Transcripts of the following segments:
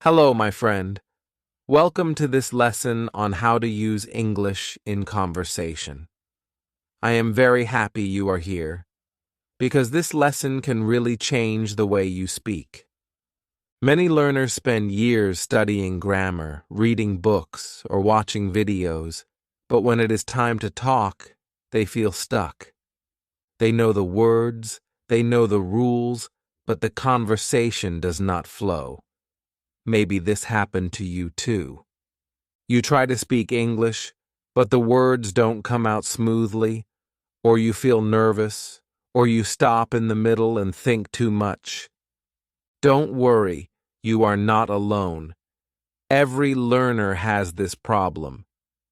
Hello, my friend. Welcome to this lesson on how to use English in conversation. I am very happy you are here, because this lesson can really change the way you speak. Many learners spend years studying grammar, reading books, or watching videos, but when it is time to talk, they feel stuck. They know the words, they know the rules, but the conversation does not flow. Maybe this happened to you too. You try to speak English, but the words don't come out smoothly, or you feel nervous, or you stop in the middle and think too much. Don't worry, you are not alone. Every learner has this problem.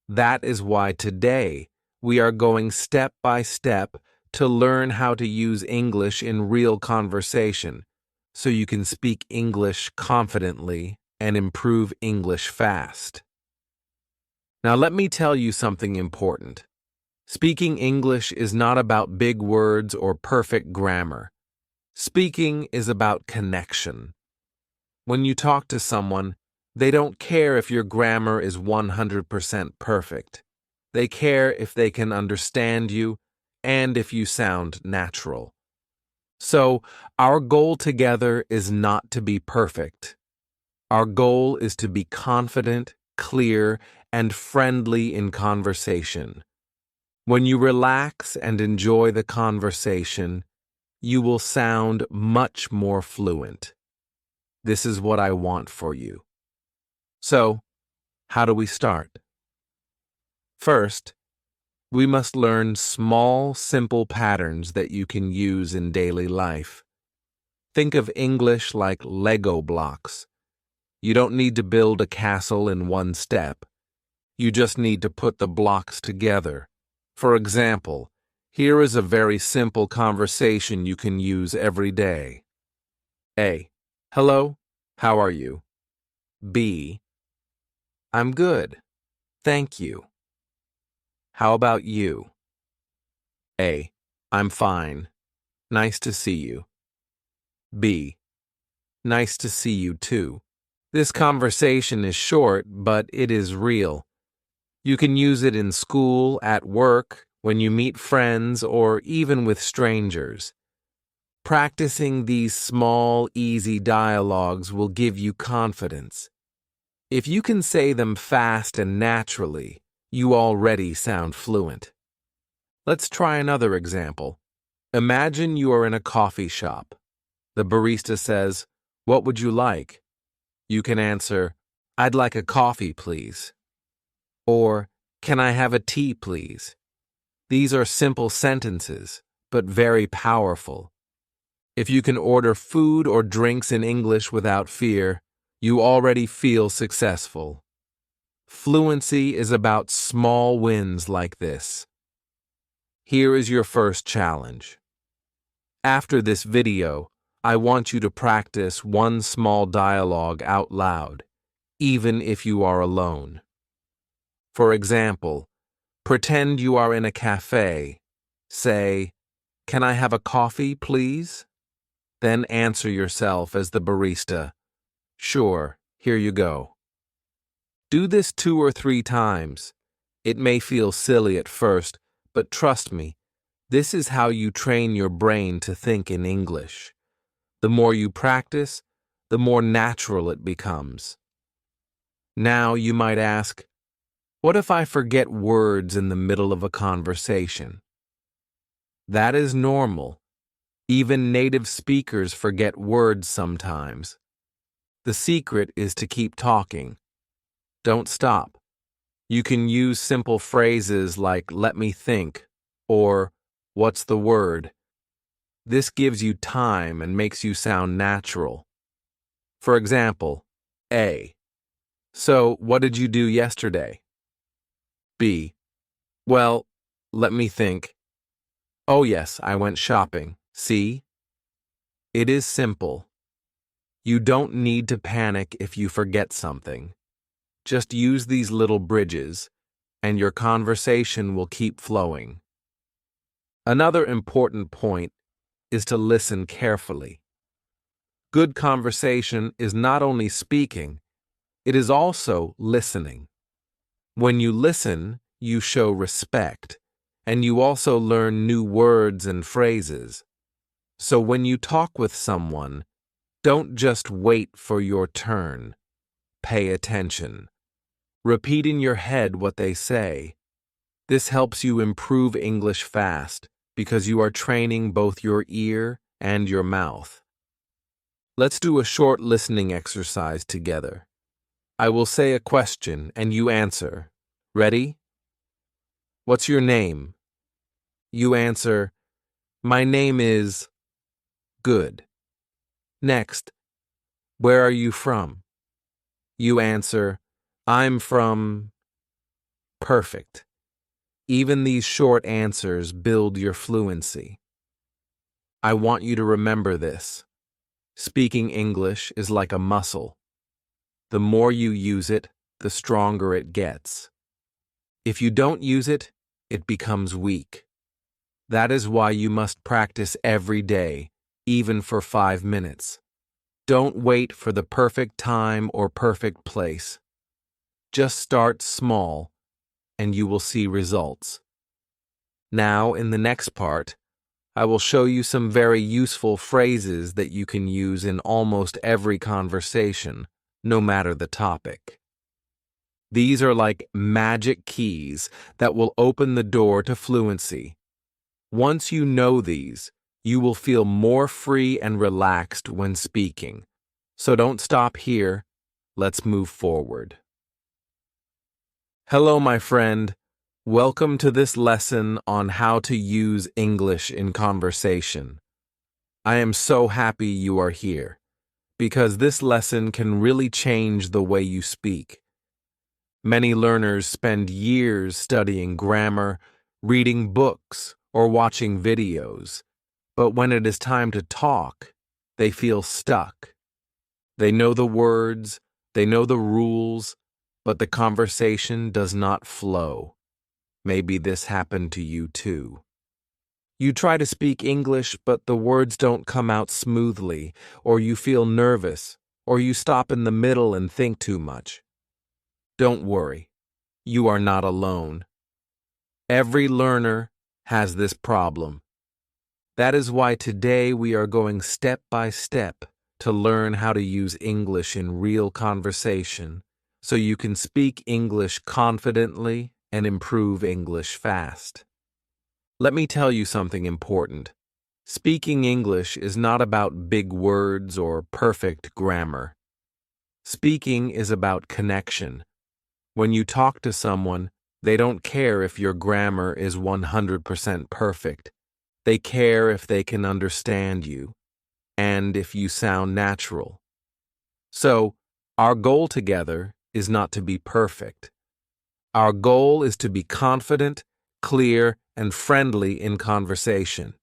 That is why today we are going step by step to learn how to use English in real conversation, so you can speak English confidently and improve English fast. Now let me tell you something important. Speaking English is not about big words or perfect grammar. Speaking is about connection. When you talk to someone, they don't care if your grammar is 100% perfect. They care if they can understand you and if you sound natural. So, our goal together is not to be perfect. Our goal is to be confident, clear, and friendly in conversation. When you relax and enjoy the conversation, you will sound much more fluent. This is what I want for you. So, how do we start? First, we must learn small, simple patterns that you can use in daily life. Think of English like Lego blocks. You don't need to build a castle in one step. You just need to put the blocks together. For example, here is a very simple conversation you can use every day. A. Hello, how are you? B. I'm good, thank you. How about you? A. I'm fine. Nice to see you. B. Nice to see you too. This conversation is short, but it is real. You can use it in school, at work, when you meet friends, or even with strangers. Practicing these small, easy dialogues will give you confidence. If you can say them fast and naturally, you already sound fluent. Let's try another example. Imagine you are in a coffee shop. The barista says, "What would you like?" You can answer, "I'd like a coffee, please." Or, "Can I have a tea, please?" These are simple sentences, but very powerful. If you can order food or drinks in English without fear, you already feel successful. Fluency is about small wins like this. Here is your first challenge. After this video, I want you to practice one small dialogue out loud, even if you are alone. For example, pretend you are in a cafe. Say, "Can I have a coffee, please?" Then answer yourself as the barista, "Sure, here you go." Do this 2 or 3 times. It may feel silly at first, but trust me, this is how you train your brain to think in English. The more you practice, the more natural it becomes. Now you might ask, what if I forget words in the middle of a conversation? That is normal. Even native speakers forget words sometimes. The secret is to keep talking. Don't stop. You can use simple phrases like "let me think" or "what's the word?" This gives you time and makes you sound natural. For example, A. So, what did you do yesterday? B. Well, let me think. Oh yes, I went shopping. See? It is simple. You don't need to panic if you forget something. Just use these little bridges, and your conversation will keep flowing. Another important point is to listen carefully. Good conversation is not only speaking, it is also listening. When you listen, you show respect, and you also learn new words and phrases. So when you talk with someone, don't just wait for your turn. Pay attention. Repeat in your head what they say. This helps you improve English fast because you are training both your ear and your mouth. Let's do a short listening exercise together. I will say a question and you answer. Ready? What's your name? You answer, my name is... Good. Next, where are you from? You answer, I'm from... Perfect. Even these short answers build your fluency. I want you to remember this. Speaking English is like a muscle. The more you use it, the stronger it gets. If you don't use it, it becomes weak. That is why you must practice every day, even for 5 minutes. Don't wait for the perfect time or perfect place. Just start small, and you will see results. Now, in the next part, I will show you some very useful phrases that you can use in almost every conversation, no matter the topic. These are like magic keys that will open the door to fluency. Once you know these, you will feel more free and relaxed when speaking. So don't stop here. Let's move forward. Hello, my friend. Welcome to this lesson on how to use English in conversation. I am so happy you are here, because this lesson can really change the way you speak. Many learners spend years studying grammar, reading books, or watching videos, but when it is time to talk, they feel stuck. They know the words, they know the rules, but the conversation does not flow. Maybe this happened to you too. You try to speak English, but the words don't come out smoothly, or you feel nervous, or you stop in the middle and think too much. Don't worry, you are not alone. Every learner has this problem. That is why today we are going step by step to learn how to use English in real conversation, so you can speak English confidently and improve English fast. Let me tell you something important. Speaking English is not about big words or perfect grammar. Speaking is about connection. When you talk to someone, they don't care if your grammar is 100% perfect. They care if they can understand you, and if you sound natural. So, our goal together is not to be perfect. Our goal is to be confident, clear, and friendly in conversation.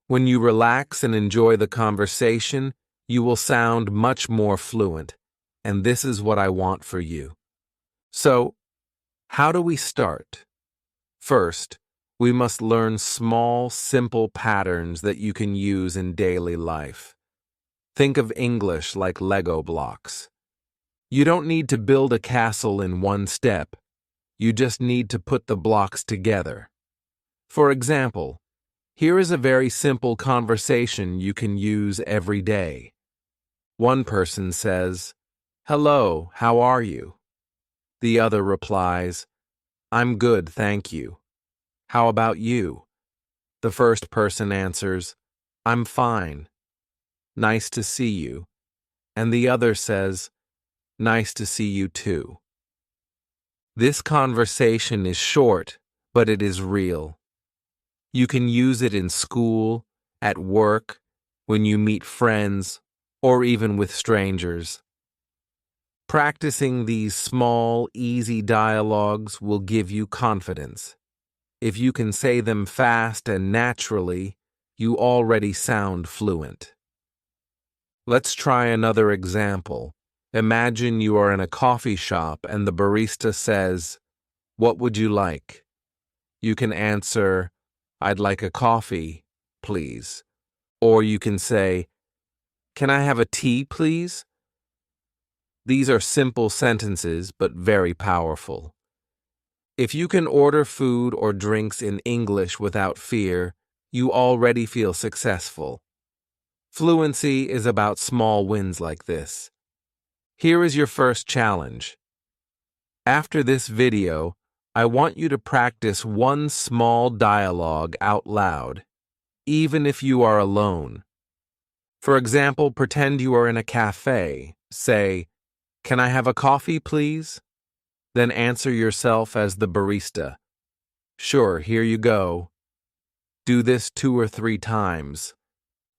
When you relax and enjoy the conversation, you will sound much more fluent, and this is what I want for you. So, how do we start? First, we must learn small, simple patterns that you can use in daily life. Think of English like Lego blocks. You don't need to build a castle in one step. You just need to put the blocks together. For example, here is a very simple conversation you can use every day. One person says, "Hello, how are you?" The other replies, "I'm good, thank you. How about you?" The first person answers, "I'm fine. Nice to see you." And the other says, "Nice to see you too." This conversation is short, but it is real. You can use it in school, at work, when you meet friends, or even with strangers. Practicing these small, easy dialogues will give you confidence. If you can say them fast and naturally, you already sound fluent. Let's try another example. Imagine you are in a coffee shop and the barista says, "What would you like?" You can answer, "I'd like a coffee, please." Or you can say, Can I have a tea, please? These are simple sentences, but very powerful. If you can order food or drinks in English without fear, you already feel successful. Fluency is about small wins like this. Here is your first challenge. After this video, I want you to practice one small dialogue out loud, even if you are alone. For example, pretend you are in a cafe. Say, "Can I have a coffee, please?" Then answer yourself as the barista. "Sure, here you go." Do this 2 or 3 times.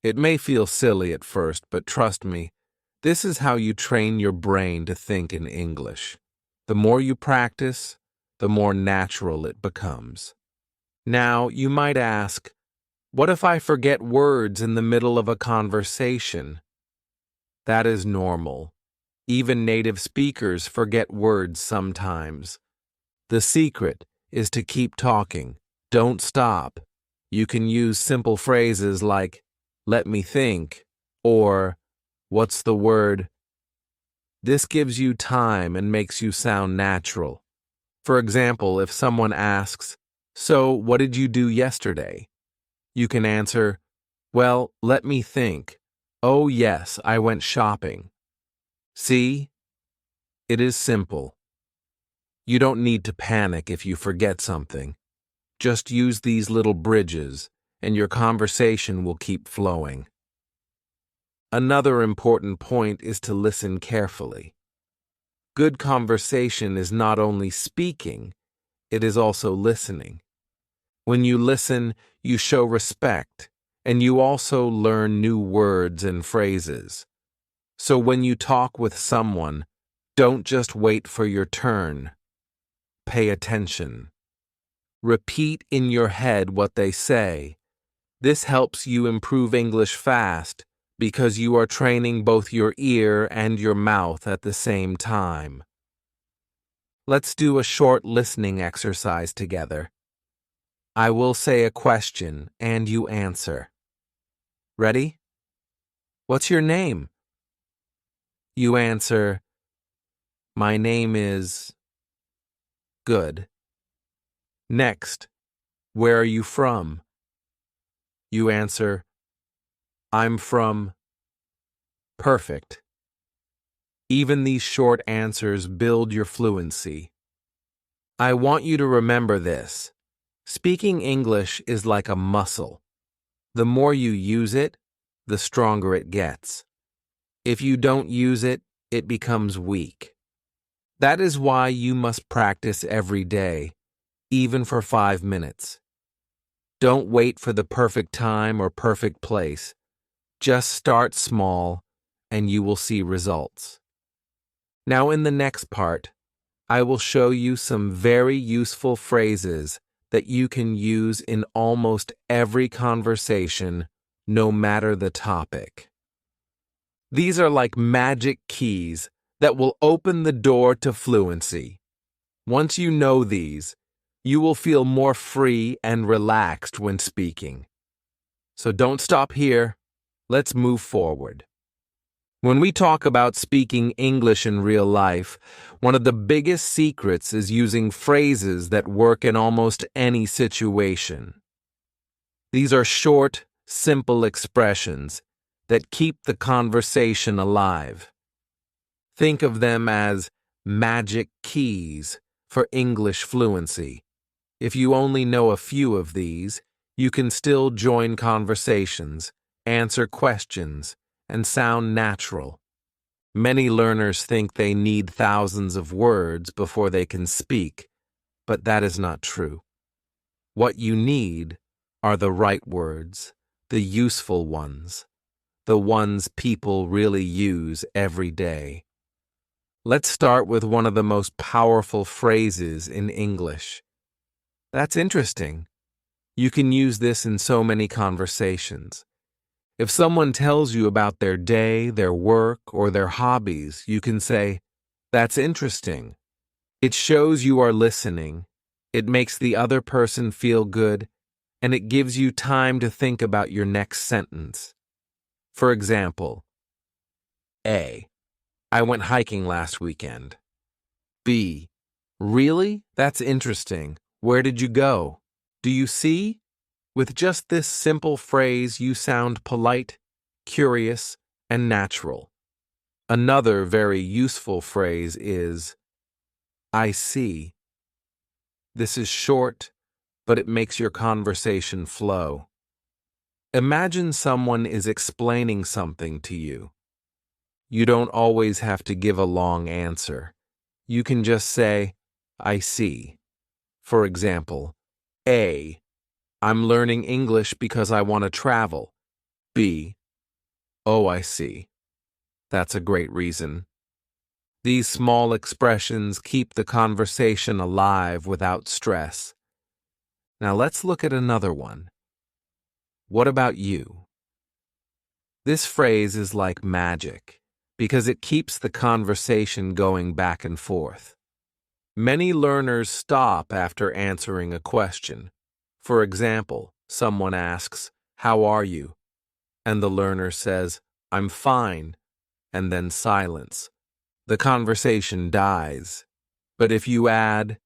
It may feel silly at first, but trust me, this is how you train your brain to think in English. The more you practice, the more natural it becomes. Now, you might ask, what if I forget words in the middle of a conversation? That is normal. Even native speakers forget words sometimes. The secret is to keep talking. Don't stop. You can use simple phrases like, "Let me think," or, "What's the word?" This gives you time and makes you sound natural. For example, if someone asks, "So, what did you do yesterday?" You can answer, "Well, let me think. Oh, yes, I went shopping." See? It is simple. You don't need to panic if you forget something. Just use these little bridges, and your conversation will keep flowing. Another important point is to listen carefully. Good conversation is not only speaking, it is also listening. When you listen, you show respect, and you also learn new words and phrases. So when you talk with someone, don't just wait for your turn. Pay attention. Repeat in your head what they say. This helps you improve English fast because you are training both your ear and your mouth at the same time. Let's do a short listening exercise together. I will say a question and you answer. Ready? What's your name? You answer, "My name is..." Good. Next, where are you from? You answer, "I'm from..." Perfect. Even these short answers build your fluency. I want you to remember this. Speaking English is like a muscle. The more you use it, the stronger it gets. If you don't use it, it becomes weak. That is why you must practice every day, even for 5 minutes. Don't wait for the perfect time or perfect place. Just start small, and you will see results. Now in the next part, I will show you some very useful phrases that you can use in almost every conversation, no matter the topic. These are like magic keys that will open the door to fluency. Once you know these, you will feel more free and relaxed when speaking. So don't stop here. Let's move forward. When we talk about speaking English in real life, one of the biggest secrets is using phrases that work in almost any situation. These are short, simple expressions that keep the conversation alive. Think of them as magic keys for English fluency. If you only know a few of these, you can still join conversations, answer questions, and sound natural. Many learners think they need thousands of words before they can speak, but that is not true. What you need are the right words, the useful ones, the ones people really use every day. Let's start with one of the most powerful phrases in English. That's interesting. You can use this in so many conversations. If someone tells you about their day, their work, or their hobbies, you can say, "That's interesting." It shows you are listening, it makes the other person feel good, and it gives you time to think about your next sentence. For example, A. I went hiking last weekend. B. Really? That's interesting. Where did you go? Do you see? With just this simple phrase, you sound polite, curious, and natural. Another very useful phrase is, I see. This is short, but it makes your conversation flow. Imagine someone is explaining something to you. You don't always have to give a long answer. You can just say, I see. For example, A. I'm learning English because I want to travel. B. Oh, I see. That's a great reason. These small expressions keep the conversation alive without stress. Now let's look at another one. What about you? This phrase is like magic because it keeps the conversation going back and forth. Many learners stop after answering a question. For example, someone asks, How are you? And the learner says, I'm fine, and then silence. The conversation dies. But if you add,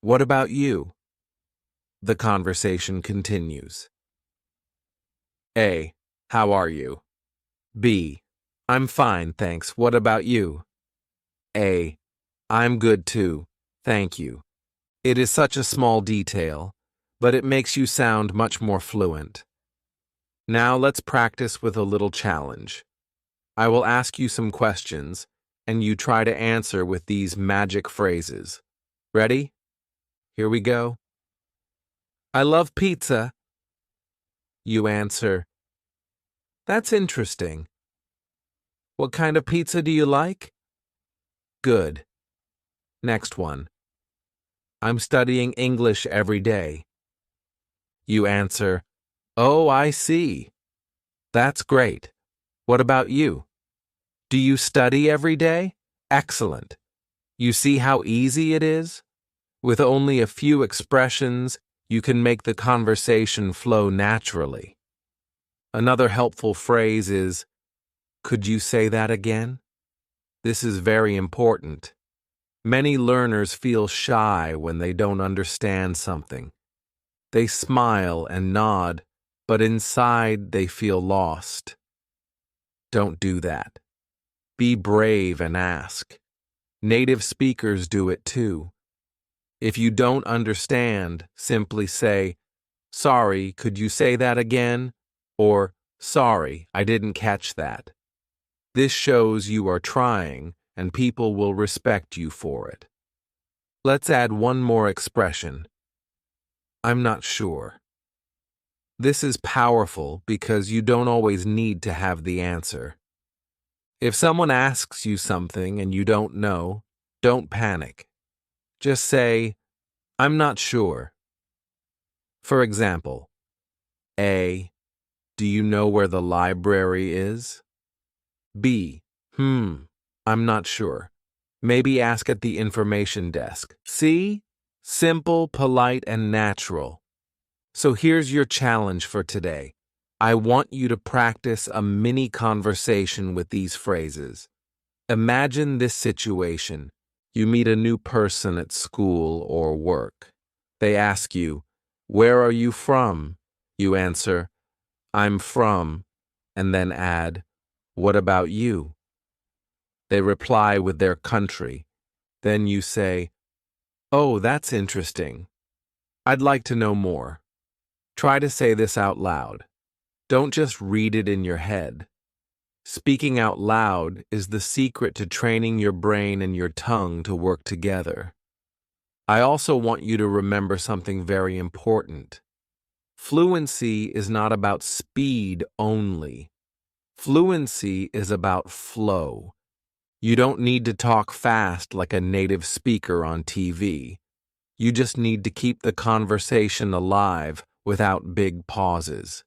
What about you? The conversation continues. A. How are you? B. I'm fine, thanks. What about you? A. I'm good too, thank you. It is such a small detail, but it makes you sound much more fluent. Now let's practice with a little challenge. I will ask you some questions, and you try to answer with these magic phrases. Ready? Here we go. I love pizza. You answer, That's interesting. What kind of pizza do you like? Good. Next one. I'm studying English every day. You answer, Oh, I see. That's great. What about you? Do you study every day? Excellent. You see how easy it is? With only a few expressions, you can make the conversation flow naturally. Another helpful phrase is, Could you say that again? This is very important. Many learners feel shy when they don't understand something. They smile and nod, but inside they feel lost. Don't do that. Be brave and ask. Native speakers do it too. If you don't understand, simply say, Sorry, could you say that again? Or, Sorry, I didn't catch that. This shows you are trying, and people will respect you for it. Let's add one more expression. I'm not sure. This is powerful because you don't always need to have the answer. If someone asks you something and you don't know, don't panic. Just say, I'm not sure. For example, A. Do you know where the library is? B. I'm not sure. Maybe ask at the information desk. See? Simple, polite, and natural. So here's your challenge for today. I want you to practice a mini conversation with these phrases. Imagine this situation. You meet a new person at school or work. They ask you, Where are you from? You answer, I'm from, and then add, What about you? They reply with their country. Then you say, Oh, that's interesting. I'd like to know more. Try to say this out loud. Don't just read it in your head. Speaking out loud is the secret to training your brain and your tongue to work together. I also want you to remember something very important. Fluency is not about speed only. Fluency is about flow. You don't need to talk fast like a native speaker on TV. You just need to keep the conversation alive without big pauses.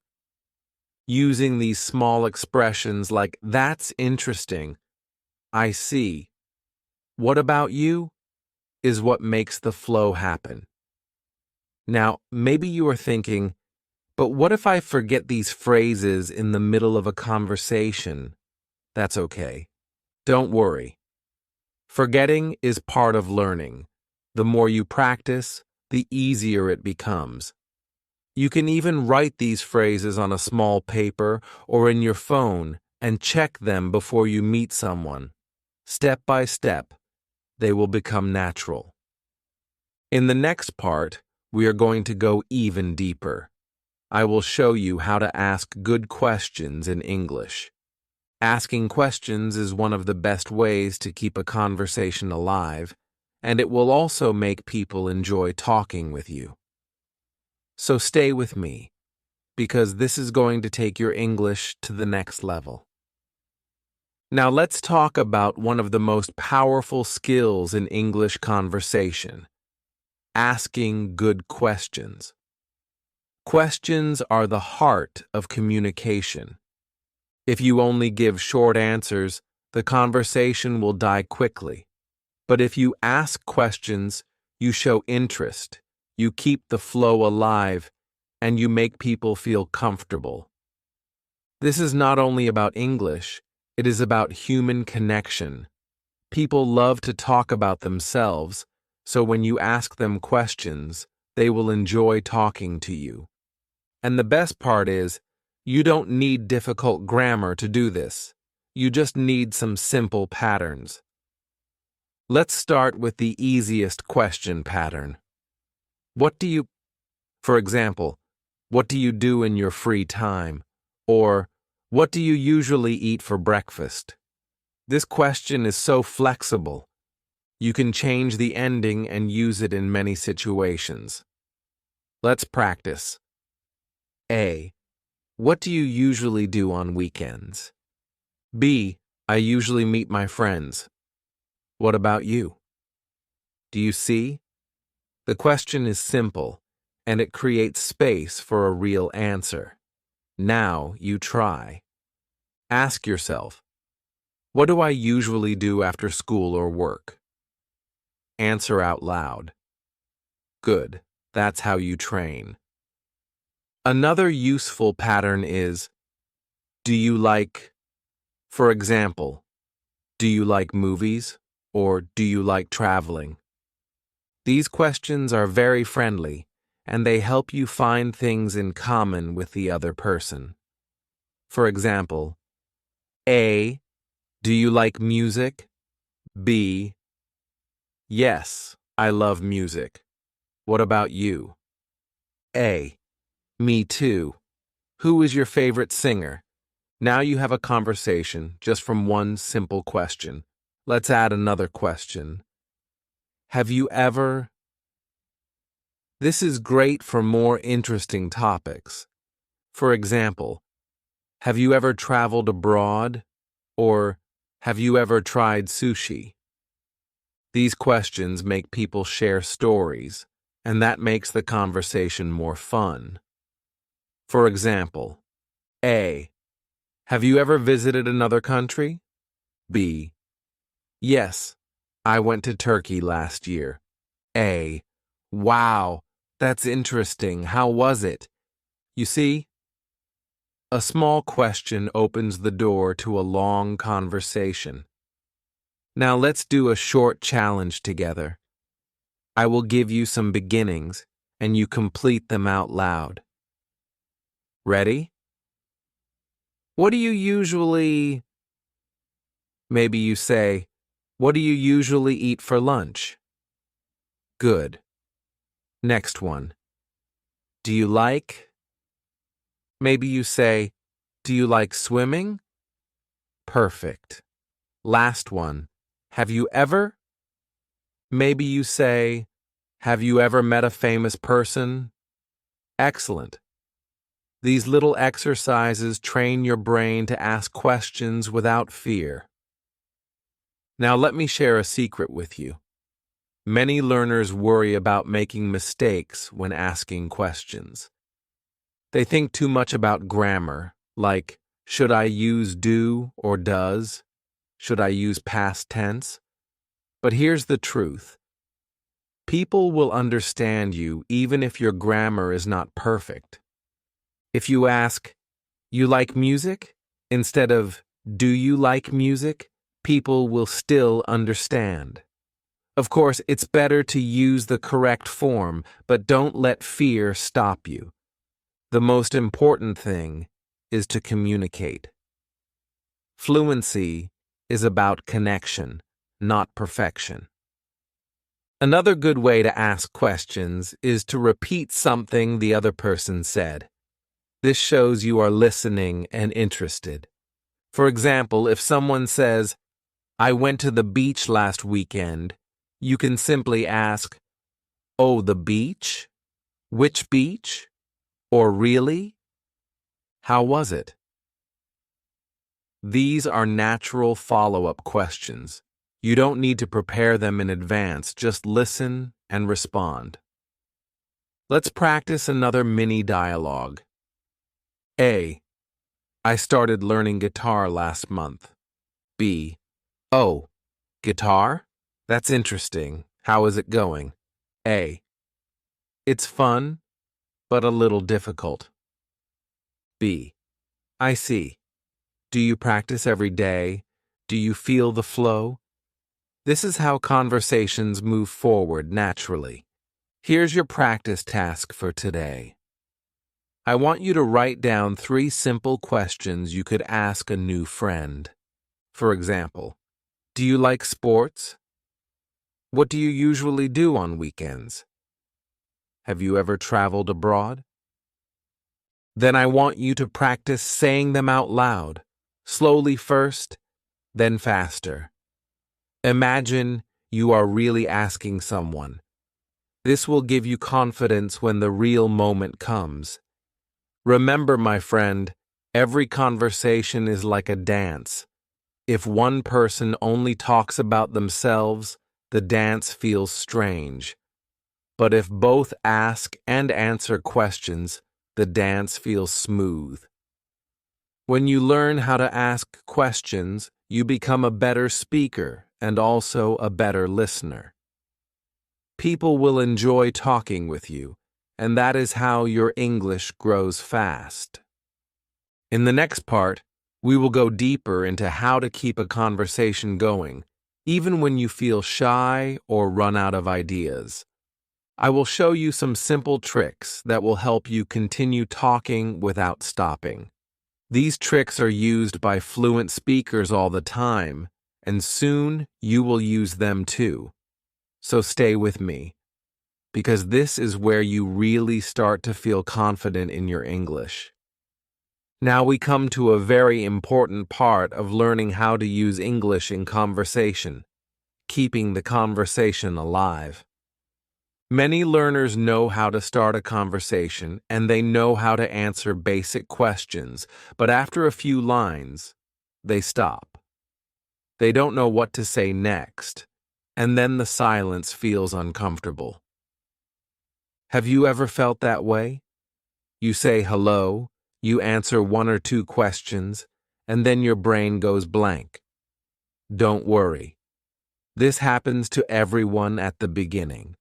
Using these small expressions like, That's interesting, I see, what about you, is what makes the flow happen. Now, maybe you are thinking, but what if I forget these phrases in the middle of a conversation? That's okay. Don't worry. Forgetting is part of learning. The more you practice, the easier it becomes. You can even write these phrases on a small paper or in your phone and check them before you meet someone. Step by step, they will become natural. In the next part, we are going to go even deeper. I will show you how to ask good questions in English. Asking questions is one of the best ways to keep a conversation alive, and it will also make people enjoy talking with you. So stay with me, because this is going to take your English to the next level. Now let's talk about one of the most powerful skills in English conversation: asking good questions. Questions are the heart of communication. If you only give short answers, the conversation will die quickly. But if you ask questions, you show interest, you keep the flow alive, and you make people feel comfortable. This is not only about English, it is about human connection. People love to talk about themselves, so when you ask them questions, they will enjoy talking to you. And the best part is, you don't need difficult grammar to do this. You just need some simple patterns. Let's start with the easiest question pattern. For example, what do you do in your free time? Or, what do you usually eat for breakfast? This question is so flexible. You can change the ending and use it in many situations. Let's practice. A. What do you usually do on weekends? B. I usually meet my friends. What about you? Do you see? The question is simple, and it creates space for a real answer. Now you try. Ask yourself, what do I usually do after school or work? Answer out loud. Good, that's how you train. Another useful pattern is, for example, do you like movies or do you like traveling? These questions are very friendly, and they help you find things in common with the other person. For example, A. Do you like music? B. Yes, I love music. What about you? A. Me too. Who is your favorite singer? Now you have a conversation just from one simple question. Let's add another question. Have you ever? This is great for more interesting topics. For example, have you ever traveled abroad? Or have you ever tried sushi? These questions make people share stories, and that makes the conversation more fun. For example, A. Have you ever visited another country? B. Yes, I went to Turkey last year. A. Wow, that's interesting. How was it? You see? A small question opens the door to a long conversation. Now let's do a short challenge together. I will give you some beginnings, and you complete them out loud. Ready? What do you usually... Maybe you say, what do you usually eat for lunch? Good. Next one. Do you like... Maybe you say, do you like swimming? Perfect. Last one. Have you ever? Maybe you say, have you ever met a famous person? Excellent. These little exercises train your brain to ask questions without fear. Now let me share a secret with you. Many learners worry about making mistakes when asking questions. They think too much about grammar, like, should I use do or does? Should I use past tense? But here's the truth. People will understand you even if your grammar is not perfect. If you ask, you like music? Instead of, "Do you like music?" people will still understand. Of course, it's better to use the correct form, but don't let fear stop you. The most important thing is to communicate. Fluency is about connection, not perfection. Another good way to ask questions is to repeat something the other person said. This shows you are listening and interested. For example, if someone says, "I went to the beach last weekend," you can simply ask, "Oh, the beach? Which beach? Or really? How was it?" These are natural follow-up questions. You don't need to prepare them in advance, just listen and respond. Let's practice another mini dialogue. A. I started learning guitar last month. B. Oh, guitar? That's interesting. How is it going? A. It's fun, but a little difficult. B. I see. Do you practice every day? Do you feel the flow? This is how conversations move forward naturally. Here's your practice task for today. I want you to write down 3 simple questions you could ask a new friend. For example, do you like sports? What do you usually do on weekends? Have you ever traveled abroad? Then I want you to practice saying them out loud, slowly first, then faster. Imagine you are really asking someone. This will give you confidence when the real moment comes. Remember, my friend, every conversation is like a dance. If one person only talks about themselves, the dance feels strange. But if both ask and answer questions, the dance feels smooth. When you learn how to ask questions, you become a better speaker and also a better listener. People will enjoy talking with you, and that is how your English grows fast. In the next part, we will go deeper into how to keep a conversation going, even when you feel shy or run out of ideas. I will show you some simple tricks that will help you continue talking without stopping. These tricks are used by fluent speakers all the time, and soon you will use them too. So stay with me, because this is where you really start to feel confident in your English. Now we come to a very important part of learning how to use English in conversation, keeping the conversation alive. Many learners know how to start a conversation and they know how to answer basic questions, but after a few lines, they stop. They don't know what to say next, and then the silence feels uncomfortable. Have you ever felt that way? You say hello, you answer 1 or 2 questions, and then your brain goes blank. Don't worry. This happens to everyone at the beginning.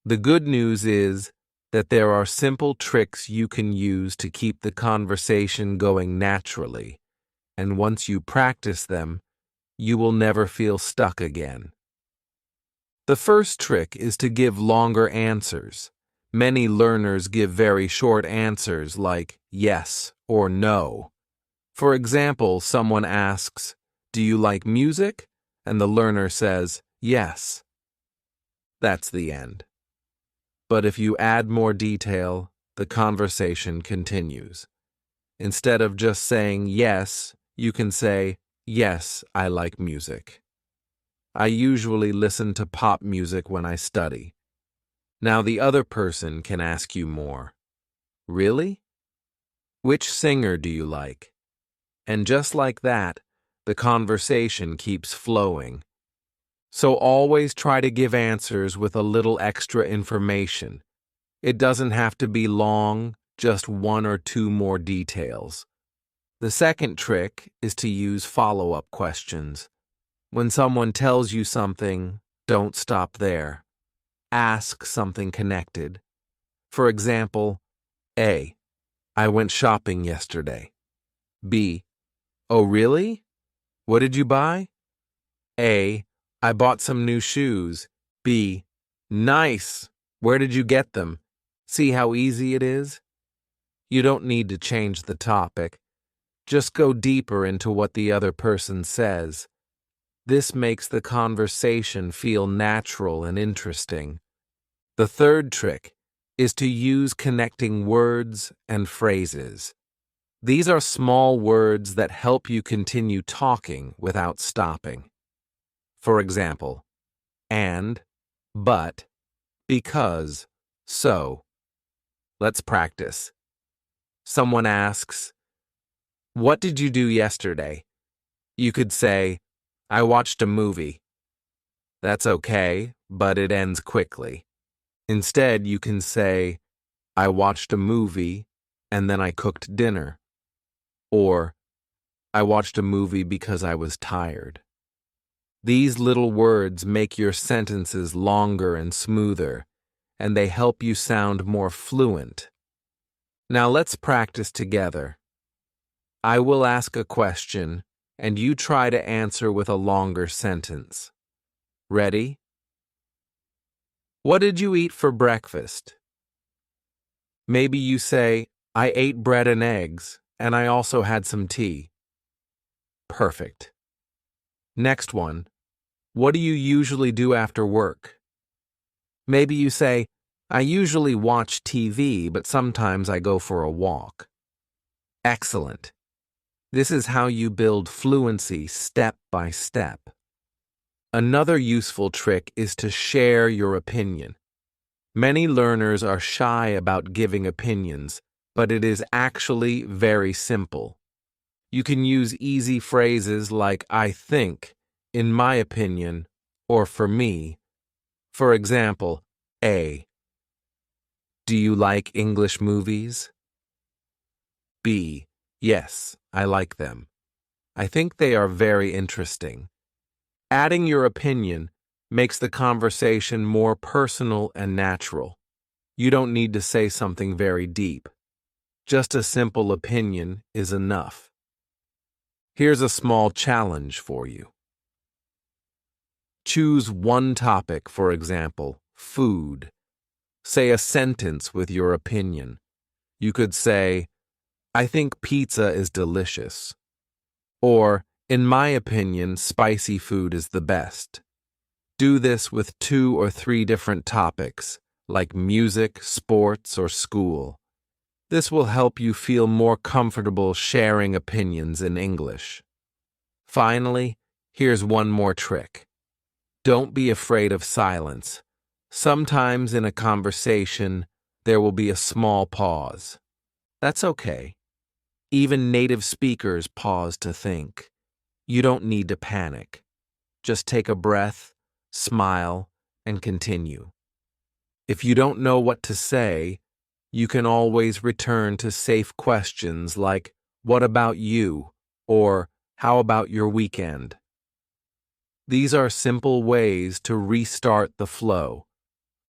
The good news is that there are simple tricks you can use to keep the conversation going naturally, and once you practice them, you will never feel stuck again. The first trick is to give longer answers. Many learners give very short answers like yes or no. For example, someone asks, "Do you like music?" and the learner says, "Yes." That's the end. But if you add more detail, the conversation continues. Instead of just saying yes, you can say, "Yes, I like music. I usually listen to pop music when I study." Now the other person can ask you more. Really? Which singer do you like? And just like that, the conversation keeps flowing. So always try to give answers with a little extra information. It doesn't have to be long, just 1 or 2 more details. The second trick is to use follow-up questions. When someone tells you something, don't stop there. Ask something connected. For example, A. I went shopping yesterday. B. Oh, really? What did you buy? A. I bought some new shoes. B. Nice. Where did you get them? See how easy it is? You don't need to change the topic. Just go deeper into what the other person says. This makes the conversation feel natural and interesting. The third trick is to use connecting words and phrases. These are small words that help you continue talking without stopping. For example, and, but, because, so. Let's practice. Someone asks, "What did you do yesterday?" You could say, "I watched a movie." That's okay, but it ends quickly. Instead, you can say, "I watched a movie and then I cooked dinner." Or, "I watched a movie because I was tired." These little words make your sentences longer and smoother, and they help you sound more fluent. Now let's practice together. I will ask a question, and you try to answer with a longer sentence. Ready? What did you eat for breakfast? Maybe you say, "I ate bread and eggs, and I also had some tea." Perfect. Next one. What do you usually do after work? Maybe you say, "I usually watch TV, but sometimes I go for a walk." Excellent. This is how you build fluency step by step. Another useful trick is to share your opinion. Many learners are shy about giving opinions, but it is actually very simple. You can use easy phrases like "I think," "in my opinion," or "for me." For example, A. Do you like English movies? B. Yes, I like them. I think they are very interesting. Adding your opinion makes the conversation more personal and natural. You don't need to say something very deep. Just a simple opinion is enough. Here's a small challenge for you. Choose one topic, for example, food. Say a sentence with your opinion. You could say, "I think pizza is delicious." Or, "In my opinion, spicy food is the best." Do this with 2 or 3 different topics, like music, sports, or school. This will help you feel more comfortable sharing opinions in English. Finally, here's one more trick. Don't be afraid of silence. Sometimes in a conversation, there will be a small pause. That's okay. Even native speakers pause to think. You don't need to panic. Just take a breath, smile, and continue. If you don't know what to say, you can always return to safe questions like, "What about you?" or "How about your weekend?" These are simple ways to restart the flow.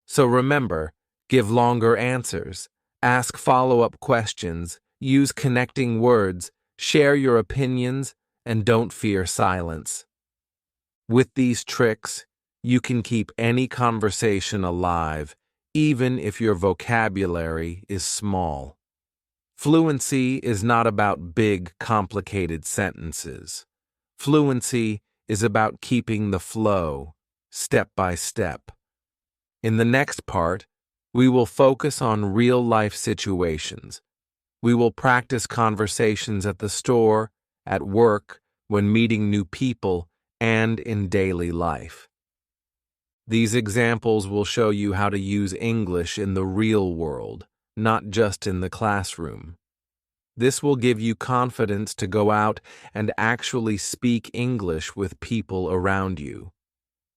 So remember, give longer answers, ask follow-up questions, use connecting words, share your opinions, and don't fear silence. With these tricks, you can keep any conversation alive, even if your vocabulary is small. Fluency is not about big, complicated sentences. Fluency is about keeping the flow, step by step. In the next part, we will focus on real-life situations. We will practice conversations at the store, at work, when meeting new people, and in daily life. These examples will show you how to use English in the real world, not just in the classroom. This will give you confidence to go out and actually speak English with people around you.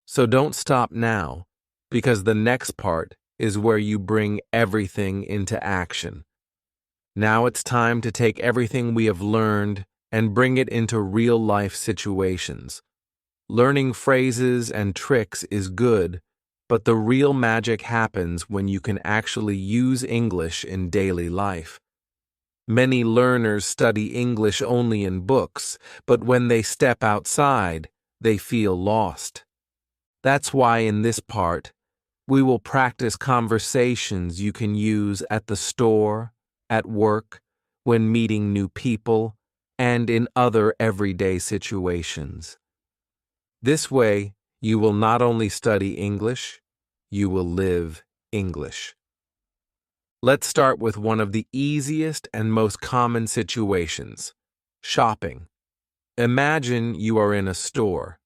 So don't stop now, because the next part is where you bring everything into action. Now it's time to take everything we have learned and bring it into real-life situations. Learning phrases and tricks is good, but the real magic happens when you can actually use English in daily life. Many learners study English only in books, but when they step outside, they feel lost. That's why in this part, we will practice conversations you can use at the store, at work, when meeting new people, and in other everyday situations. This way, you will not only study English, you will live English. Let's start with one of the easiest and most common situations, shopping. Imagine you are in a store.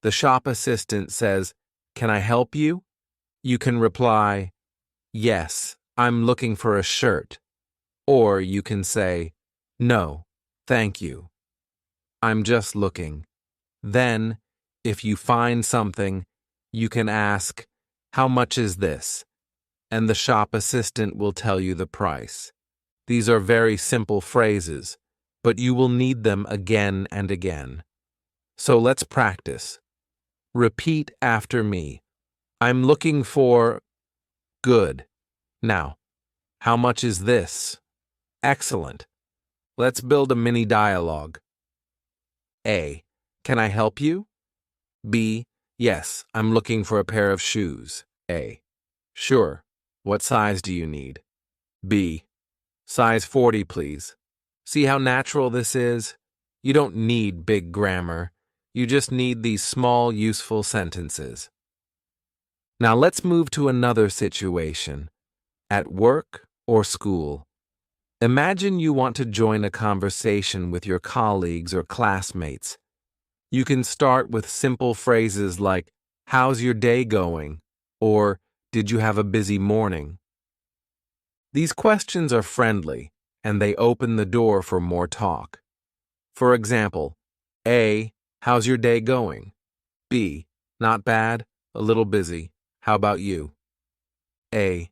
The shop assistant says, "Can I help you?" You can reply, "Yes, I'm looking for a shirt." Or you can say, "No, thank you. I'm just looking." Then, if you find something, you can ask, "How much is this?" And the shop assistant will tell you the price. These are very simple phrases, but you will need them again and again. So let's practice. Repeat after me. I'm looking for... Good. Now, how much is this? Excellent. Let's build a mini dialogue. A. Can I help you? B. Yes, I'm looking for a pair of shoes. A. Sure. What size do you need? B. Size 40, please. See how natural this is? You don't need big grammar. You just need these small, useful sentences. Now let's move to another situation. At work or school. Imagine you want to join a conversation with your colleagues or classmates. You can start with simple phrases like, "How's your day going?" or "Did you have a busy morning?" These questions are friendly, and they open the door for more talk. For example, A. How's your day going? B. Not bad, a little busy. How about you? A.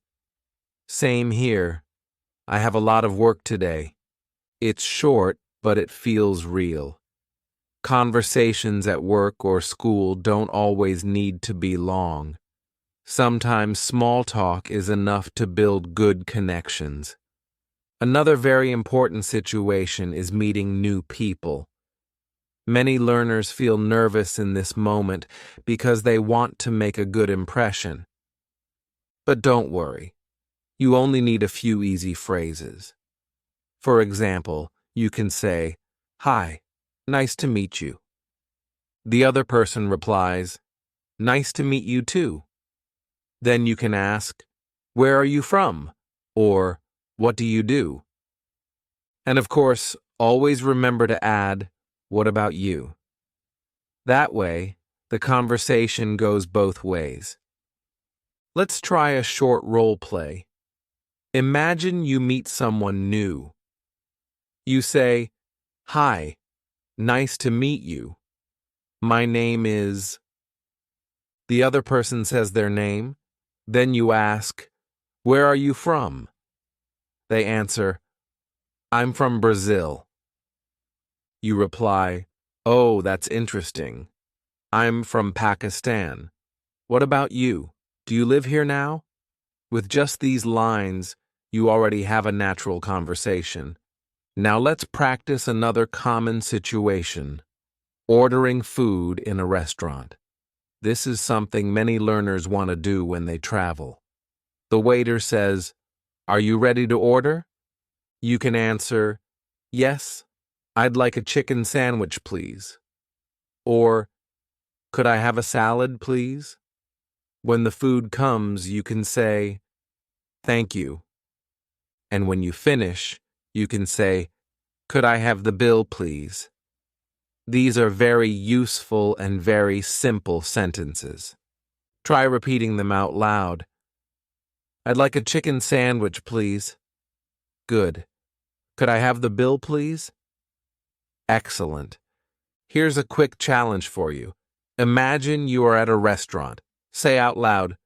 Same here. I have a lot of work today. It's short, but it feels real. Conversations at work or school don't always need to be long. Sometimes small talk is enough to build good connections. Another very important situation is meeting new people. Many learners feel nervous in this moment because they want to make a good impression. But don't worry. You only need a few easy phrases. For example, you can say, "Hi, nice to meet you." The other person replies, "Nice to meet you too." Then you can ask, "Where are you from?" or "What do you do?" And of course, always remember to add, "What about you?" That way, the conversation goes both ways. Let's try a short role play. Imagine you meet someone new. You say, "Hi, nice to meet you. My name is..." The other person says their name. Then you ask, "Where are you from?" They answer, "I'm from Brazil." You reply, "Oh, that's interesting. I'm from Pakistan. What about you? Do you live here now?" With just these lines, you already have a natural conversation. Now let's practice another common situation. Ordering food in a restaurant. This is something many learners want to do when they travel. The waiter says, "Are you ready to order?" You can answer, "Yes, I'd like a chicken sandwich, please." Or, "Could I have a salad, please?" When the food comes, you can say, "Thank you." And when you finish, you can say, "Could I have the bill, please?" These are very useful and very simple sentences. Try repeating them out loud. "I'd like a chicken sandwich, please." Good. "Could I have the bill, please?" Excellent. Here's a quick challenge for you. Imagine you are at a restaurant. Say out loud,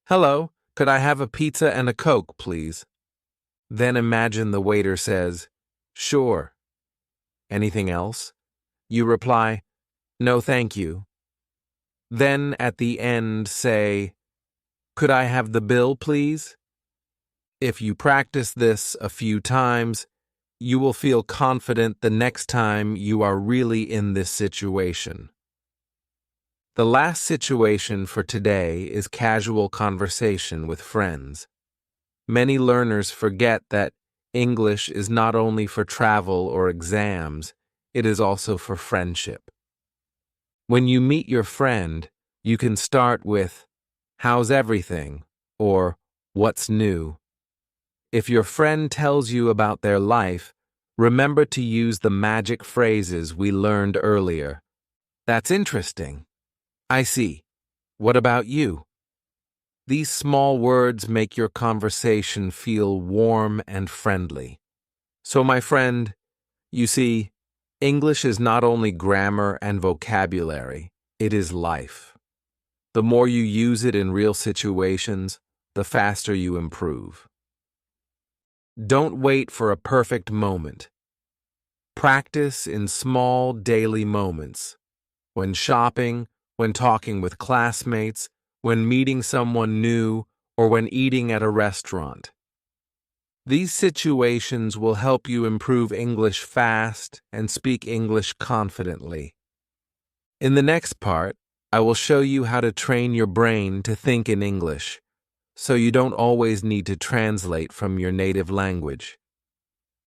"Hello, could I have a pizza and a Coke, please?" Then imagine the waiter says, "Sure." "Anything else?" You reply, "No, thank you." Then at the end say, "Could I have the bill, please?" If you practice this a few times, you will feel confident the next time you are really in this situation. The last situation for today is casual conversation with friends. Many learners forget that English is not only for travel or exams, it is also for friendship. When you meet your friend, you can start with, "How's everything?" or "What's new?" If your friend tells you about their life, remember to use the magic phrases we learned earlier. "That's interesting." "I see. What about you?" These small words make your conversation feel warm and friendly. So, my friend, you see, English is not only grammar and vocabulary, it is life. The more you use it in real situations, the faster you improve. Don't wait for a perfect moment. Practice in small daily moments. When shopping, when talking with classmates, when meeting someone new, or when eating at a restaurant. These situations will help you improve English fast and speak English confidently. In the next part, I will show you how to train your brain to think in English, so you don't always need to translate from your native language.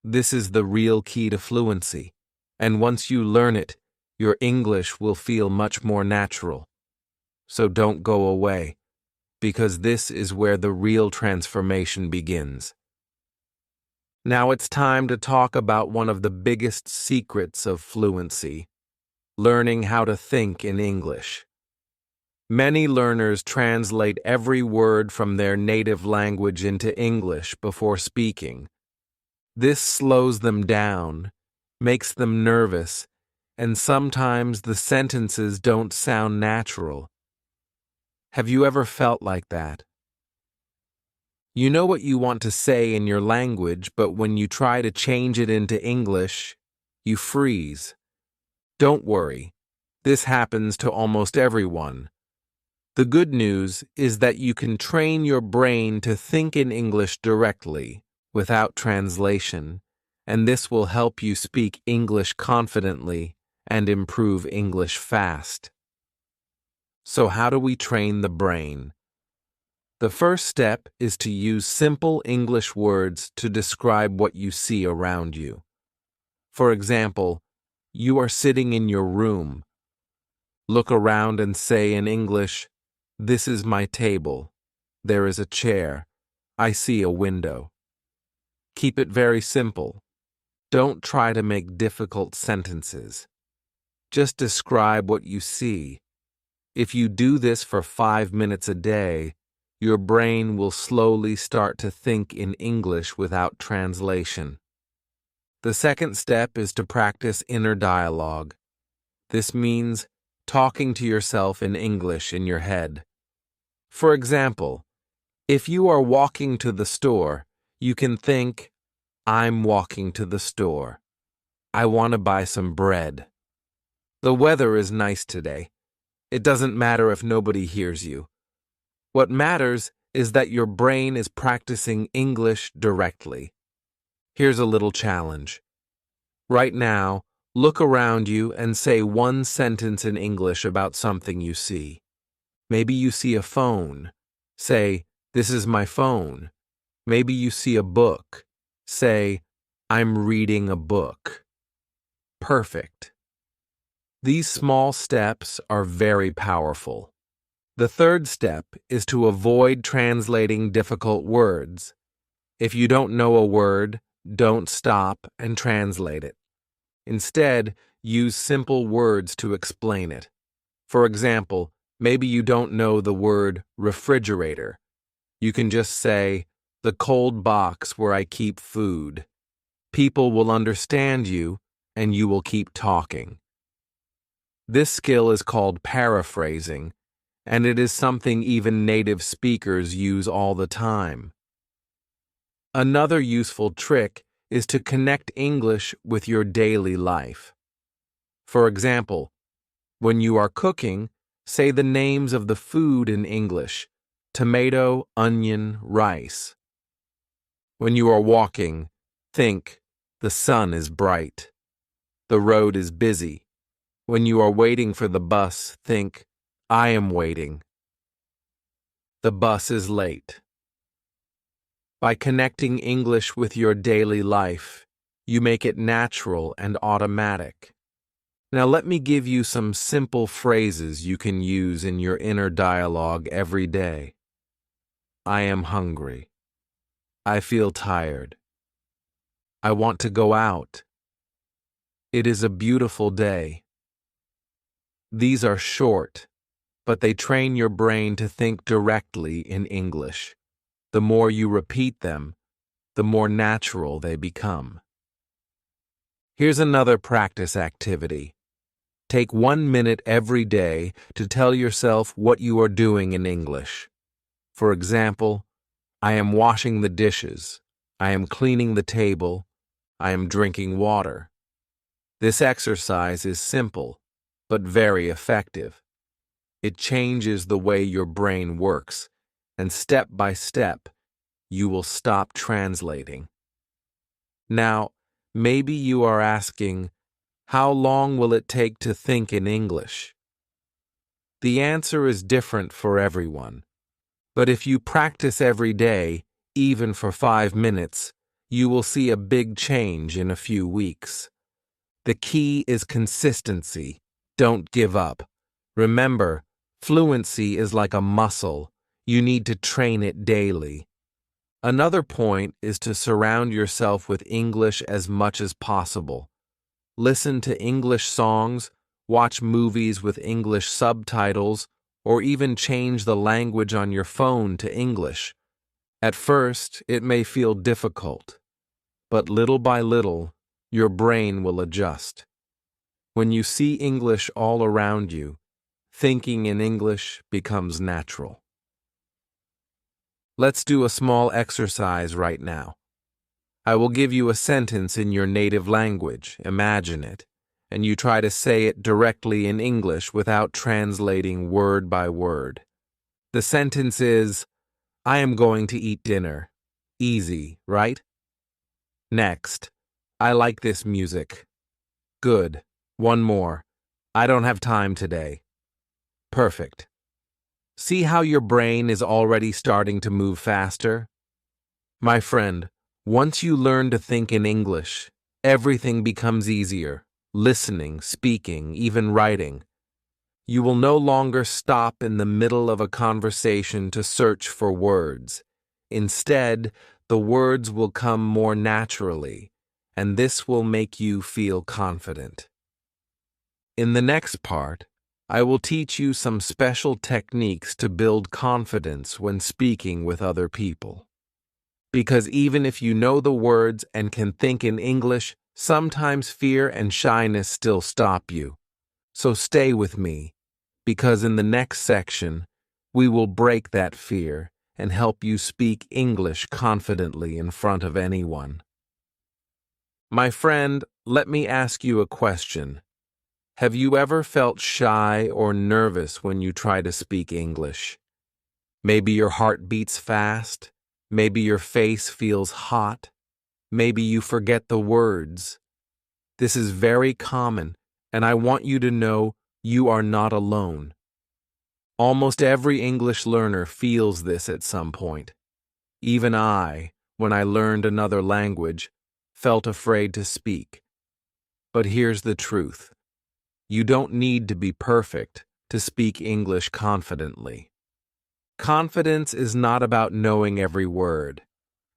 This is the real key to fluency, and once you learn it, your English will feel much more natural. So don't go away, because this is where the real transformation begins. Now it's time to talk about one of the biggest secrets of fluency, learning how to think in English. Many learners translate every word from their native language into English before speaking. This slows them down, makes them nervous, and sometimes the sentences don't sound natural. Have you ever felt like that? You know what you want to say in your language, but when you try to change it into English, you freeze. Don't worry. This happens to almost everyone. The good news is that you can train your brain to think in English directly, without translation, and this will help you speak English confidently and improve English fast. So how do we train the brain? The first step is to use simple English words to describe what you see around you. For example, you are sitting in your room. Look around and say in English, "This is my table. There is a chair. I see a window." Keep it very simple. Don't try to make difficult sentences. Just describe what you see. If you do this for 5 minutes a day, your brain will slowly start to think in English without translation. The second step is to practice inner dialogue. This means talking to yourself in English in your head. For example, if you are walking to the store, you can think, "I'm walking to the store. I want to buy some bread. The weather is nice today." It doesn't matter if nobody hears you. What matters is that your brain is practicing English directly. Here's a little challenge. Right now, look around you and say one sentence in English about something you see. Maybe you see a phone. Say, "This is my phone." Maybe you see a book. Say, "I'm reading a book." Perfect. These small steps are very powerful. The third step is to avoid translating difficult words. If you don't know a word, don't stop and translate it. Instead, use simple words to explain it. For example, maybe you don't know the word refrigerator. You can just say, "The cold box where I keep food." People will understand you, and you will keep talking. This skill is called paraphrasing, and it is something even native speakers use all the time. Another useful trick is to connect English with your daily life. For example, when you are cooking, say the names of the food in English: tomato, onion, rice. When you are walking, think, The sun is bright. The road is busy. When you are waiting for the bus, think, I am waiting. The bus is late. By connecting English with your daily life, you make it natural and automatic. Now let me give you some simple phrases you can use in your inner dialogue every day. I am hungry. I feel tired. I want to go out. It is a beautiful day. These are short, but they train your brain to think directly in English. The more you repeat them, the more natural they become. Here's another practice activity. Take 1 minute every day to tell yourself what you are doing in English. For example, I am washing the dishes. I am cleaning the table. I am drinking water. This exercise is simple, but very effective. It changes the way your brain works, and step by step, you will stop translating. Now, maybe you are asking, how long will it take to think in English? The answer is different for everyone, but if you practice every day, even for 5 minutes, you will see a big change in a few weeks. The key is consistency. Don't give up. Remember, fluency is like a muscle. You need to train it daily. Another point is to surround yourself with English as much as possible. Listen to English songs, watch movies with English subtitles, or even change the language on your phone to English. At first, it may feel difficult, but little by little, your brain will adjust. When you see English all around you, thinking in English becomes natural. Let's do a small exercise right now. I will give you a sentence in your native language, imagine it, and you try to say it directly in English without translating word by word. The sentence is, I am going to eat dinner. Easy, right? Next, I like this music. Good. One more. I don't have time today. Perfect. See how your brain is already starting to move faster? My friend, once you learn to think in English, everything becomes easier. Listening, speaking, even writing. You will no longer stop in the middle of a conversation to search for words. Instead, the words will come more naturally, and this will make you feel confident. In the next part, I will teach you some special techniques to build confidence when speaking with other people. Because even if you know the words and can think in English, sometimes fear and shyness still stop you. So stay with me, because in the next section, we will break that fear and help you speak English confidently in front of anyone. My friend, let me ask you a question. Have you ever felt shy or nervous when you try to speak English? Maybe your heart beats fast. Maybe your face feels hot. Maybe you forget the words. This is very common, and I want you to know you are not alone. Almost every English learner feels this at some point. Even I, when I learned another language, felt afraid to speak. But here's the truth. You don't need to be perfect to speak English confidently. Confidence is not about knowing every word.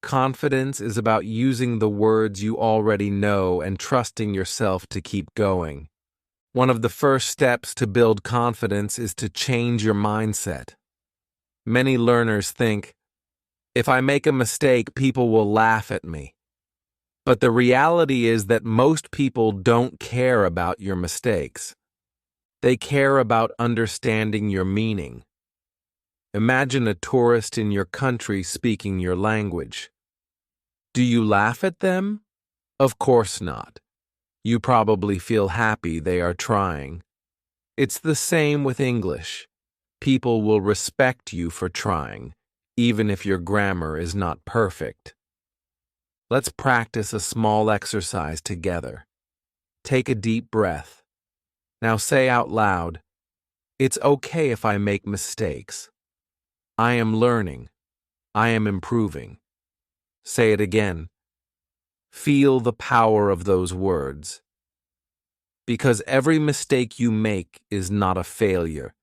Confidence is about using the words you already know and trusting yourself to keep going. One of the first steps to build confidence is to change your mindset. Many learners think, if I make a mistake, people will laugh at me. But the reality is that most people don't care about your mistakes. They care about understanding your meaning. Imagine a tourist in your country speaking your language. Do you laugh at them? Of course not. You probably feel happy they are trying. It's the same with English. People will respect you for trying, even if your grammar is not perfect. Let's practice a small exercise together. Take a deep breath. Now say out loud, "It's okay if I make mistakes. I am learning. I am improving." Say it again. Feel the power of those words. Because every mistake you make is not a failure.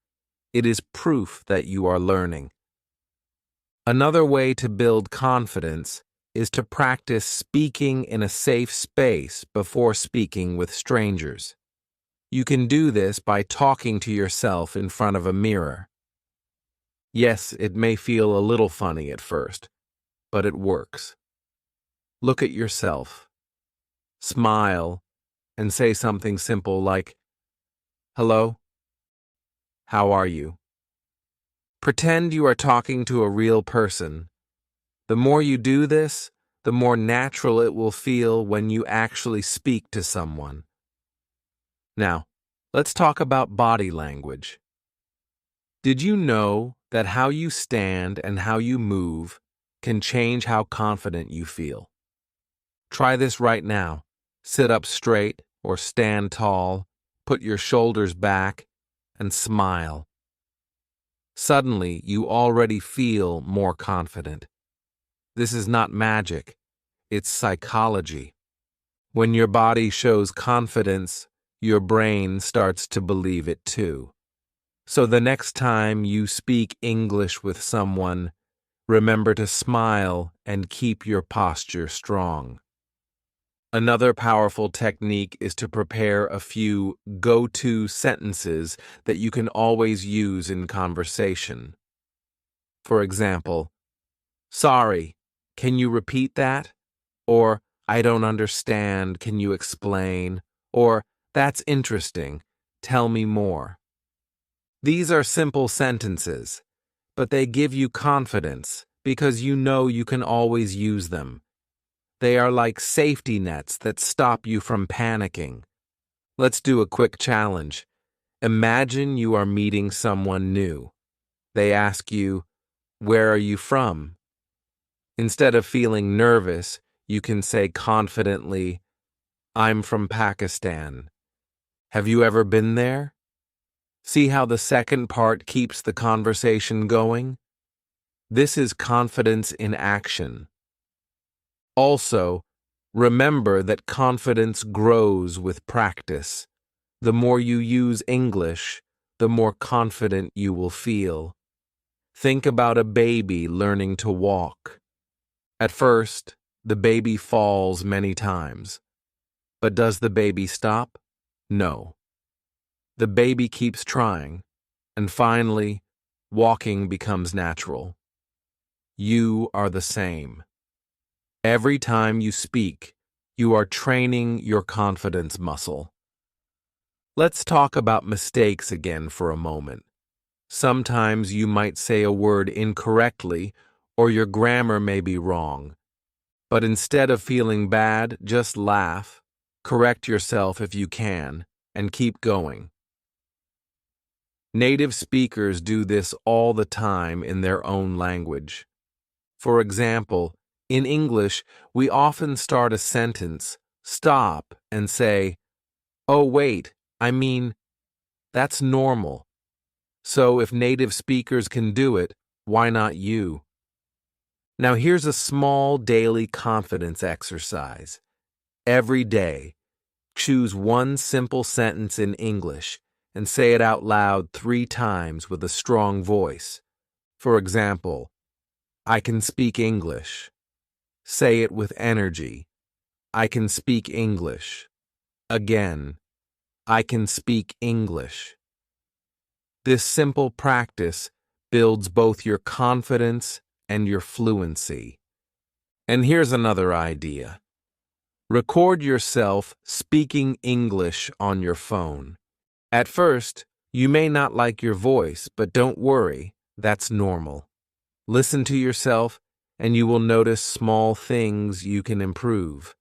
It is proof that you are learning. Another way to build confidence is to practice speaking in a safe space before speaking with strangers. You can do this by talking to yourself in front of a mirror. Yes, it may feel a little funny at first, but it works. Look at yourself. Smile and say something simple like, "Hello? How are you?" Pretend you are talking to a real person. The more you do this, the more natural it will feel when you actually speak to someone. Now, let's talk about body language. Did you know that how you stand and how you move can change how confident you feel? Try this right now. Sit up straight or stand tall, put your shoulders back, and smile. Suddenly, you already feel more confident. This is not magic, it's psychology. When your body shows confidence, your brain starts to believe it too. So the next time you speak English with someone, remember to smile and keep your posture strong. Another powerful technique is to prepare a few go-to sentences that you can always use in conversation. For example, "Sorry, can you repeat that?" Or, "I don't understand, can you explain?" Or, "That's interesting, tell me more." These are simple sentences, but they give you confidence because you know you can always use them. They are like safety nets that stop you from panicking. Let's do a quick challenge. Imagine you are meeting someone new. They ask you, "Where are you from?" Instead of feeling nervous, you can say confidently, "I'm from Pakistan. Have you ever been there?" See how the second part keeps the conversation going? This is confidence in action. Also, remember that confidence grows with practice. The more you use English, the more confident you will feel. Think about a baby learning to walk. At first, the baby falls many times. But does the baby stop? No. The baby keeps trying, and finally, walking becomes natural. You are the same. Every time you speak, you are training your confidence muscle. Let's talk about mistakes again for a moment. Sometimes you might say a word incorrectly, or your grammar may be wrong. But instead of feeling bad, just laugh, correct yourself if you can, and keep going. Native speakers do this all the time in their own language. For example, in English, we often start a sentence, stop, and say, "Oh, wait, I mean, that's normal." So if native speakers can do it, why not you? Now here's a small daily confidence exercise. Every day, choose one simple sentence in English and say it out loud 3 times with a strong voice. For example, "I can speak English." Say it with energy. "I can speak English." Again, "I can speak English." This simple practice builds both your confidence and your fluency. And here's another idea. Record yourself speaking English on your phone. At first, you may not like your voice, but don't worry, that's normal. Listen to yourself, and you will notice small things you can improve.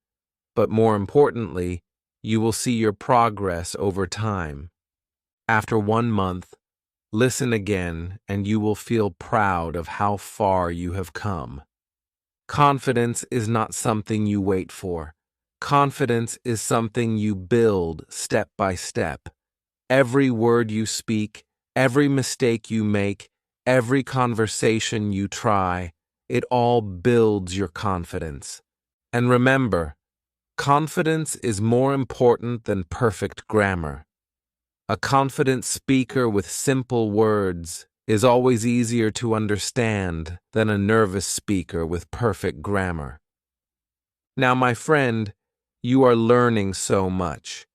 But more importantly, you will see your progress over time. After 1 month, listen again, and you will feel proud of how far you have come. Confidence is not something you wait for. Confidence is something you build step by step. Every word you speak, every mistake you make, every conversation you try, it all builds your confidence. And remember, confidence is more important than perfect grammar. A confident speaker with simple words is always easier to understand than a nervous speaker with perfect grammar. Now, my friend, you are learning so much.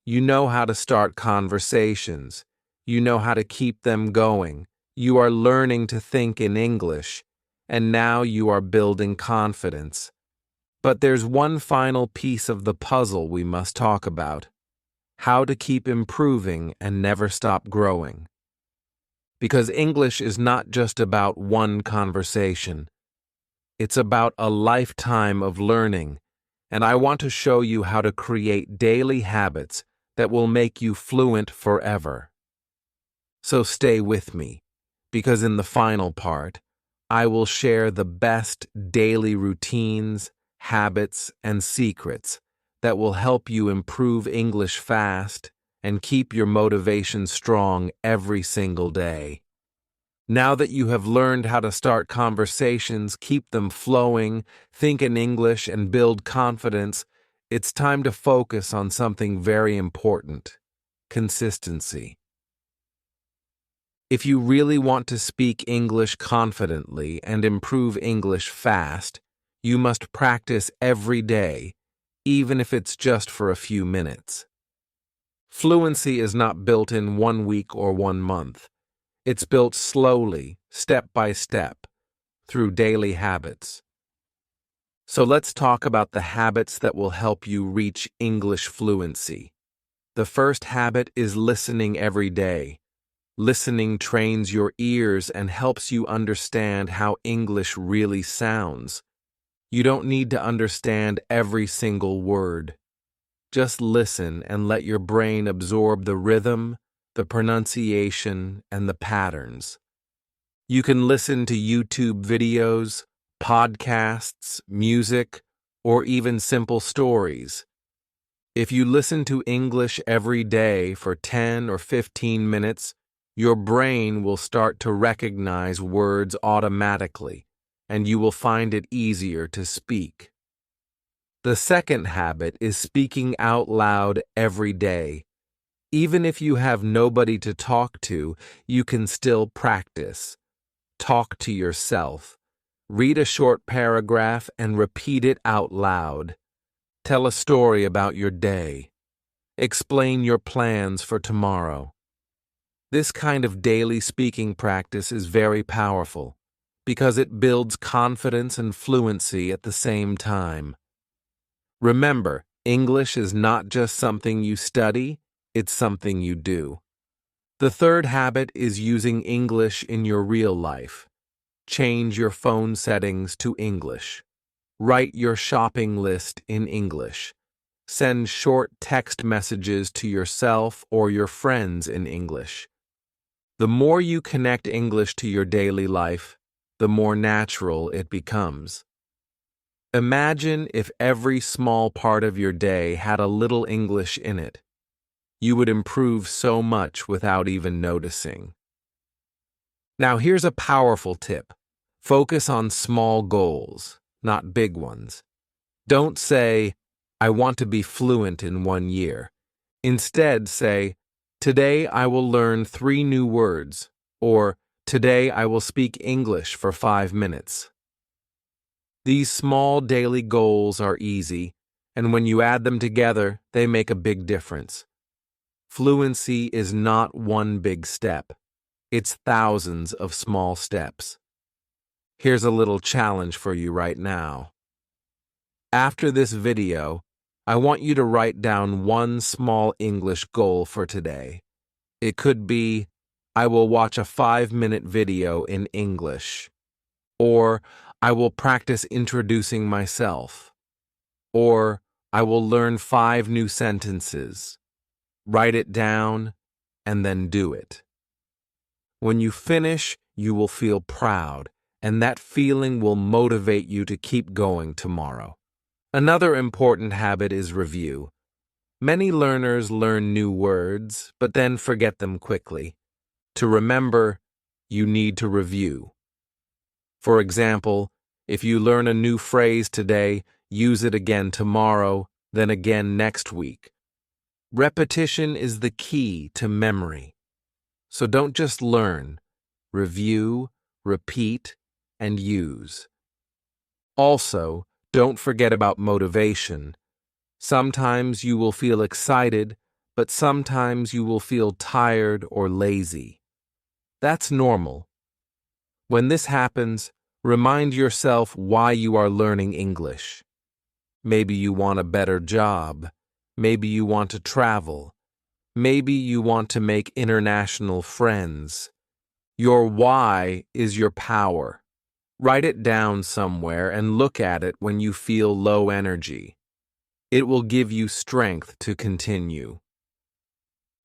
You know how to start conversations. You know how to keep them going. You are learning to think in English, and now you are building confidence. But there's one final piece of the puzzle we must talk about: how to keep improving and never stop growing. Because English is not just about one conversation. It's about a lifetime of learning, and I want to show you how to create daily habits that will make you fluent forever. So stay with me, because in the final part, I will share the best daily routines, habits, and secrets that will help you improve English fast and keep your motivation strong every single day. Now that you have learned how to start conversations, keep them flowing, think in English, and build confidence, it's time to focus on something very important: consistency. If you really want to speak English confidently and improve English fast, you must practice every day, even if it's just for a few minutes. Fluency is not built in 1 week or 1 month. It's built slowly, step by step, through daily habits. So let's talk about the habits that will help you reach English fluency. The first habit is listening every day. Listening trains your ears and helps you understand how English really sounds. You don't need to understand every single word. Just listen and let your brain absorb the rhythm, the pronunciation, and the patterns. You can listen to YouTube videos, podcasts, music, or even simple stories. If you listen to English every day for 10 or 15 minutes, your brain will start to recognize words automatically, and you will find it easier to speak. The second habit is speaking out loud every day. Even if you have nobody to talk to, you can still practice. Talk to yourself. Read a short paragraph and repeat it out loud. Tell a story about your day. Explain your plans for tomorrow. This kind of daily speaking practice is very powerful because it builds confidence and fluency at the same time. Remember, English is not just something you study, it's something you do. The third habit is using English in your real life. Change your phone settings to English. Write your shopping list in English. Send short text messages to yourself or your friends in English. The more you connect English to your daily life, the more natural it becomes. Imagine if every small part of your day had a little English in it. You would improve so much without even noticing. Now here's a powerful tip. Focus on small goals, not big ones. Don't say, "I want to be fluent in 1 year." Instead, say, "Today I will learn 3 new words," or "Today I will speak English for 5 minutes." These small daily goals are easy, and when you add them together, they make a big difference. Fluency is not one big step. It's thousands of small steps. Here's a little challenge for you right now. After this video, I want you to write down one small English goal for today. It could be, "I will watch a 5-minute video in English," or "I will practice introducing myself," or "I will learn 5 new sentences." Write it down and then do it. When you finish, you will feel proud, and that feeling will motivate you to keep going tomorrow. Another important habit is review. Many learners learn new words, but then forget them quickly. To remember, you need to review. For example, if you learn a new phrase today, use it again tomorrow, then again next week. Repetition is the key to memory. So don't just learn, review, repeat, and use. Also, don't forget about motivation. Sometimes you will feel excited, but sometimes you will feel tired or lazy. That's normal. When this happens, remind yourself why you are learning English. Maybe you want a better job. Maybe you want to travel. Maybe you want to make international friends. Your why is your power. Write it down somewhere and look at it when you feel low energy. It will give you strength to continue.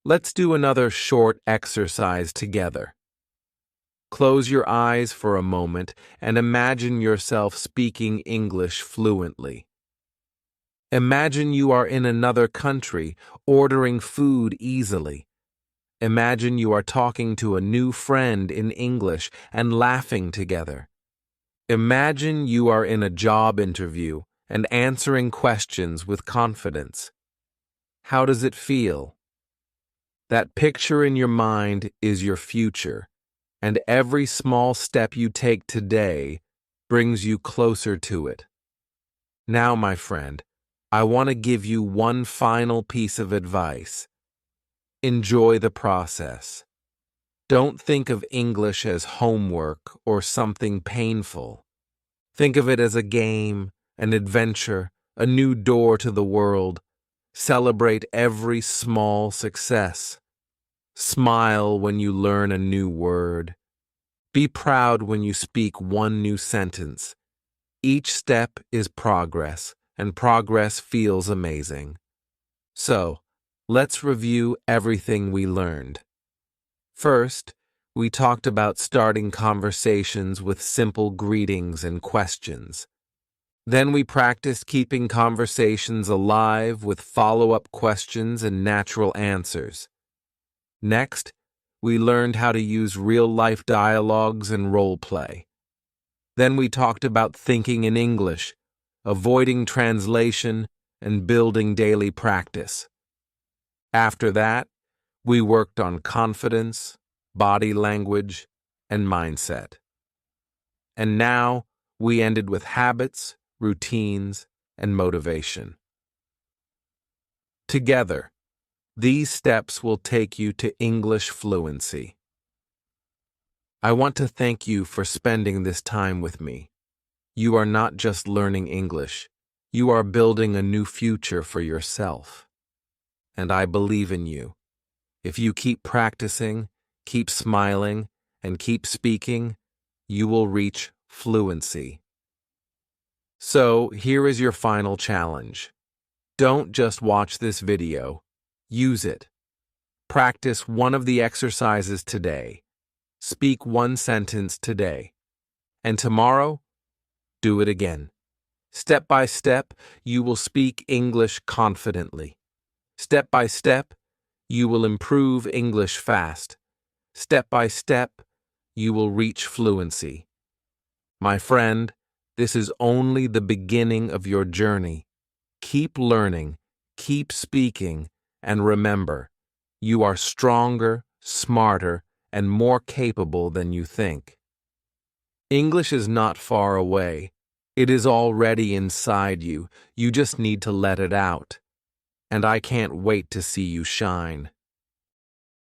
Let's do another short exercise together. Close your eyes for a moment and imagine yourself speaking English fluently. Imagine you are in another country, ordering food easily. Imagine you are talking to a new friend in English and laughing together. Imagine you are in a job interview and answering questions with confidence. How does it feel? That picture in your mind is your future, and every small step you take today brings you closer to it. Now, my friend, I want to give you one final piece of advice. Enjoy the process. Don't think of English as homework or something painful. Think of it as a game, an adventure, a new door to the world. Celebrate every small success. Smile when you learn a new word. Be proud when you speak one new sentence. Each step is progress, and progress feels amazing. So, let's review everything we learned. First, we talked about starting conversations with simple greetings and questions. Then we practiced keeping conversations alive with follow-up questions and natural answers. Next, we learned how to use real-life dialogues and role play. Then we talked about thinking in English, avoiding translation, and building daily practice. After that, we worked on confidence, body language, and mindset. And now, we ended with habits, routines, and motivation. Together, these steps will take you to English fluency. I want to thank you for spending this time with me. You are not just learning English, you are building a new future for yourself. And I believe in you. If you keep practicing, keep smiling, and keep speaking, you will reach fluency. So, here is your final challenge. Don't just watch this video. Use it. Practice one of the exercises today. Speak one sentence today. And tomorrow, do it again. Step by step, you will speak English confidently. Step by step, you will improve English fast. Step by step, you will reach fluency. My friend, this is only the beginning of your journey. Keep learning, keep speaking, and remember, you are stronger, smarter, and more capable than you think. English is not far away. It is already inside you. You just need to let it out. And I can't wait to see you shine.